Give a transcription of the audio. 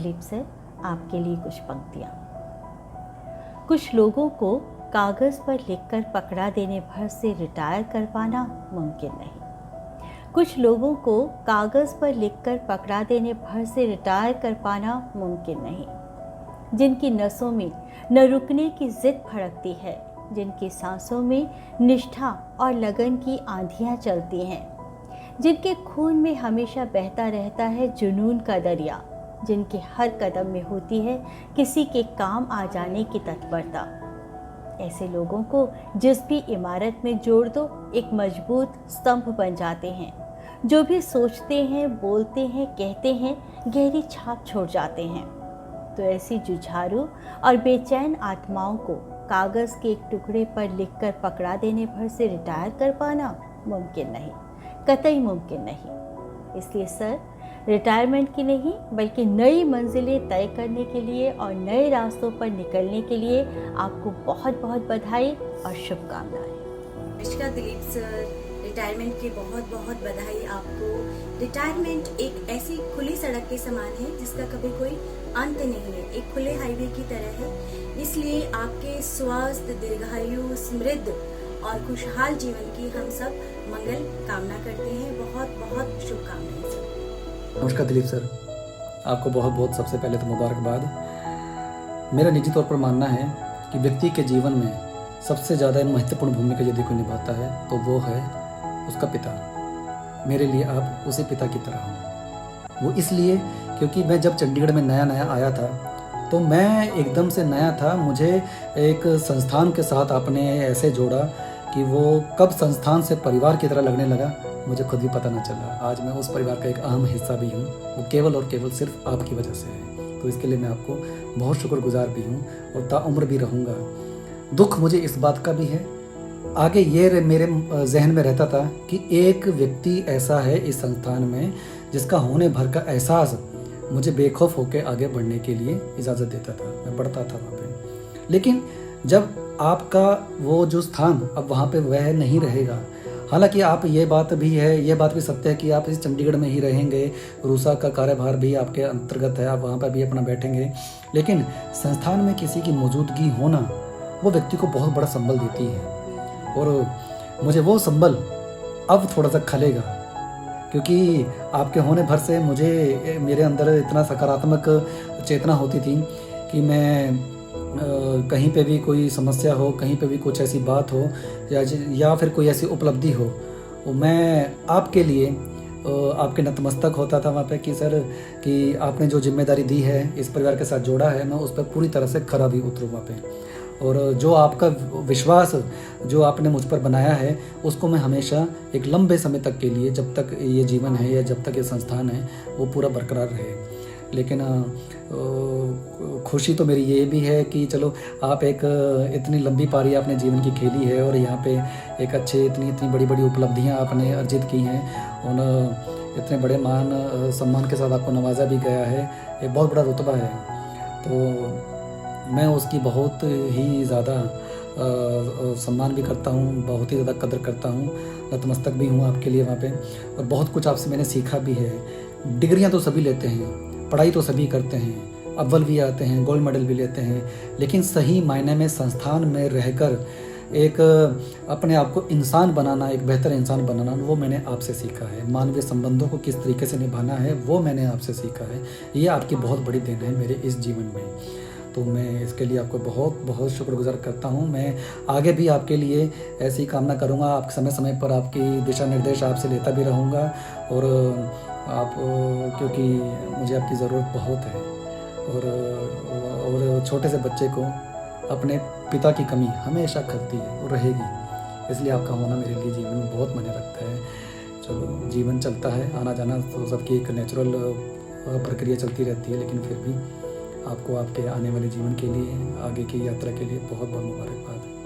Dilip sir, आपके लिए कुछ पंक्तियाँ। कुछ लोगों को कागज़ पर लिखकर पकड़ा देने भर से रिटायर कर पाना मुमकिन नहीं। कुछ लोगों को कागज़ पर लिखकर पकड़ा देने भर से रिटायर कर पाना मुमकिन नहीं। जिनकी नसों में न रुकने की ज़िद फड़कती है, जिनकी सांसों में निष्ठा और लगन की आंधियाँ चलती हैं, जिनके खून में हमेशा बहता रहता है जुनून का दरिया, जिनके हर कदम में होती है किसी के काम आ जाने की तत्परता, ऐसे लोगों को जिस भी इमारत में जोड़ दो एक मजबूत स्तंभ बन जाते हैं। जो भी सोचते हैं, बोलते हैं, कहते हैं, गहरी छाप छोड़ जाते हैं। तो ऐसी जुझारू और बेचैन आत्माओं को कागज़ के एक टुकड़े पर लिखकर पकड़ा देने भर से रिटायर कर पाना मुमकिन नहीं, कतई मुमकिन नहीं। इसलिए सर, रिटायरमेंट की नहीं बल्कि नई मंजिलें तय करने के लिए और नए रास्तों पर निकलने के लिए आपको बहुत बहुत बधाई और शुभकामनाएं। नमस्कार दिलीप सर, रिटायरमेंट की बहुत बहुत बधाई आपको। रिटायरमेंट एक ऐसी खुली सड़क के समान है जिसका कभी कोई अंत नहीं है, एक खुले हाईवे की तरह है। इसलिए आपके स्वास्थ्य, दीर्घायु, समृद्ध और खुशहाल जीवन की हम सब मंगल कामना करते हैं। बहुत बहुत शुभकामनाएं सर। नमस्कार दिलीप सर, आपको बहुत बहुत सबसे पहले तो मुबारकबाद। मेरा निजी तौर पर मानना है कि व्यक्ति के जीवन में सबसे ज़्यादा महत्वपूर्ण भूमिका यदि कोई निभाता है तो वो है उसका पिता। मेरे लिए आप उसी पिता की तरह हो। वो इसलिए क्योंकि मैं जब चंडीगढ़ में नया नया आया था तो मैं एकदम से नया था। मुझे एक संस्थान के साथ आपने ऐसे जोड़ा कि वो कब संस्थान से परिवार की तरह लगने लगा मुझे खुद भी पता न चला। आज मैं उस परिवार का एक अहम हिस्सा भी हूँ। वो केवल और केवल सिर्फ आपकी वजह से है। तो इसके लिए मैं आपको बहुत शुक्रगुजार भी हूँ और ताउम्र भी रहूँगा। दुख मुझे इस बात का भी है, आगे ये मेरे जहन में रहता था कि एक व्यक्ति ऐसा है इस संस्थान में जिसका होने भर का एहसास मुझे बेखौफ होकर आगे बढ़ने के लिए इजाज़त देता था। मैं बढ़ता था वहाँ पे। लेकिन जब आपका वो जो स्थान अब वहाँ पे वह नहीं रहेगा, हालांकि आप ये बात भी सत्य है कि आप इस चंडीगढ़ में ही रहेंगे, रूसा का कार्यभार भी आपके अंतर्गत है, आप वहाँ पर भी अपना बैठेंगे, लेकिन संस्थान में किसी की मौजूदगी होना वो व्यक्ति को बहुत बड़ा संबल देती है। और मुझे वो संबल अब थोड़ा सा खलेगा क्योंकि आपके होने भर से मुझे मेरे अंदर इतना सकारात्मक चेतना होती थी कि मैं कहीं पे भी कोई समस्या हो, कहीं पे भी कुछ ऐसी बात हो या फिर कोई ऐसी उपलब्धि हो, मैं आपके लिए आपके नतमस्तक होता था वहाँ पे कि सर कि आपने जो जिम्मेदारी दी है, इस परिवार के साथ जोड़ा है, मैं उस पर पूरी तरह से खरा भी उतरूँ वहाँ पे। और जो आपका विश्वास जो आपने मुझ पर बनाया है उसको मैं हमेशा एक लंबे समय तक के लिए, जब तक ये जीवन है या जब तक ये संस्थान है, वो पूरा बरकरार रहे। लेकिन खुशी तो मेरी ये भी है कि चलो आप एक इतनी लंबी पारी आपने जीवन की खेली है और यहाँ पे एक अच्छे इतनी बड़ी बड़ी उपलब्धियाँ आपने अर्जित की हैं और इतने बड़े मान सम्मान के साथ आपको नवाजा भी गया है। एक बहुत बड़ा रुतबा है, तो मैं उसकी बहुत ही ज़्यादा सम्मान भी करता हूँ, बहुत ही ज़्यादा कदर करता हूँ, नतमस्तक भी हूँ आपके लिए वहाँ पे। और बहुत कुछ आपसे मैंने सीखा भी है। डिग्रियाँ तो सभी लेते हैं, पढ़ाई तो सभी करते हैं, अव्वल भी आते हैं, गोल्ड मेडल भी लेते हैं, लेकिन सही मायने में संस्थान में रहकर एक अपने आप को इंसान बनाना, एक बेहतर इंसान बनाना, वो मैंने आपसे सीखा है। मानवीय संबंधों को किस तरीके से निभाना है वो मैंने आपसे सीखा है। ये आपकी बहुत बड़ी देन है मेरे इस जीवन में, तो मैं इसके लिए आपको बहुत बहुत शुक्रगुजार करता हूँ। मैं आगे भी आपके लिए ऐसी कामना करूँगा, आप समय समय पर आपकी दिशा निर्देश आपसे लेता भी रहूँगा और आप क्योंकि मुझे आपकी ज़रूरत बहुत है और छोटे से बच्चे को अपने पिता की कमी हमेशा खलती है और रहेगी, इसलिए आपका होना मेरे लिए जीवन में बहुत मायने रखता है। चलो, जीवन चलता है, आना जाना तो सबकी एक नेचुरल प्रक्रिया चलती रहती है, लेकिन फिर भी आपको आपके आने वाले जीवन के लिए, आगे की यात्रा के लिए बहुत बहुत मुबारकबाद।